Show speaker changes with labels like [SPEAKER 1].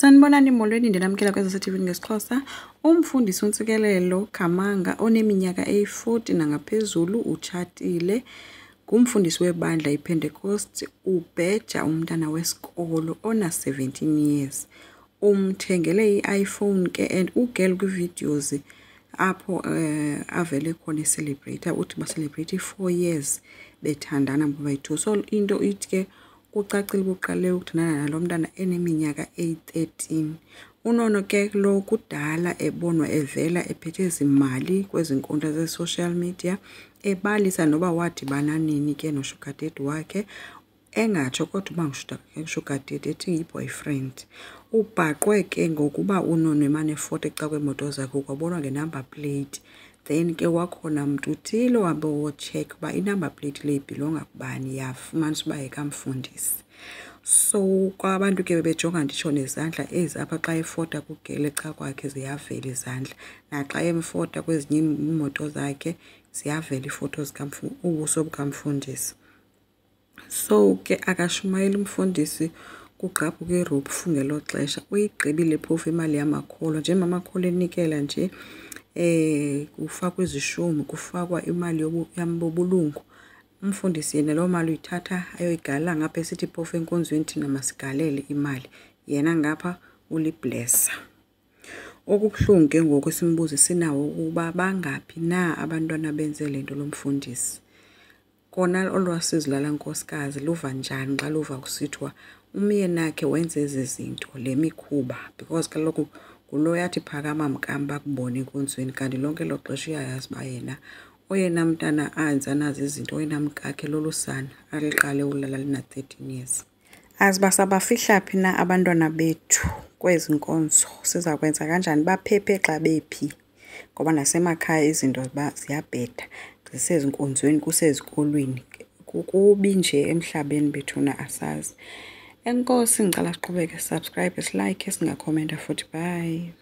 [SPEAKER 1] Sanibonani molweni ndinamkela kwezo TV ngesiXhosa. Umfundisi uNtsikelelo Khamanga oneminyaka eyi-40 nangaphezulu utshatile. Ngumfundisi webandla iPentecost, ubheja umntana wesikolo ona-17 years. Umthengele i-iPhone ke and ugirl kwi-videos apho avele khona ecelebrate uthi ba-celebrate 4 years bethandana bobayi-2. So into ithi ke kucacile uqale ukuthandana nalo mntana eneminyaka eyi-13. Unono ke lo kudala ebonwa evela ephethe izimali kwezi nkundla ze-social media, ebalisa noba wadibana nini ke no-sugar daddy wakhe, engatsho kodwa uba sugar daddy ethi yi-boyfriend. Ubhaqwe ke ngokuba unono emane efota eca kweemoto zakhe kwabonwa nge-number plate. Then ke wakhona mntu uthile wabe wocheck uba i-number plate le ibhilonga kubani, yafumanisa uba yekamfundisi. So kwabantu ke bebejonga nditsho nezandla ezi apha xa efota kugele eca kwakhe ziyavela izandla, naxa emfota kwezinye iimoto zakhe ziyavela iifoto ubuso bukamfundisi. So ke akashumayeli umfundisi kugqabhuka iruphu ngelo xesha. Uyigqibile phofu imali yamakholwa, njengoba amakholwa enikela nje kufakwa izishumi, kufakwa imali yambobulungu. Umfundisi yena loo mali uyithatha ayoyigalela ngapha esithi phofu enkonzweni thina masigalele imali, yena ngapha uliblesa. Okubuhlungu ke ngoku simbuzo sinawo ukuba bangaphi na abantwana benze le nto lo mfundisi. Kona olwasizi lala nkosikazi luva njani xa luva kusithiwa umyeni wakhe wenze ezi zinto, le mikhuba, because kaloku ngulo yathi phakama mkam bakubone enkonzweni, kanti lonke elo xesha uyayazi uba yena oyena mntana anza nazo izinto, oyena mkakhe lolusana aliqale ulala lina-13 years. Azi basabafihla phi na abantwana bethu kwezi nkonzo, siza kwenza kanjani baphephe xa bephi? Ngoba nasemakhaya izinto ziyabheda, zisezinkonzweni kusezikolweni, kukubi nje emhlabeni bethuna asazi. Enkosi, ngicela siqhubeke, subscribe, silike, singakhomenta futhi. Bye.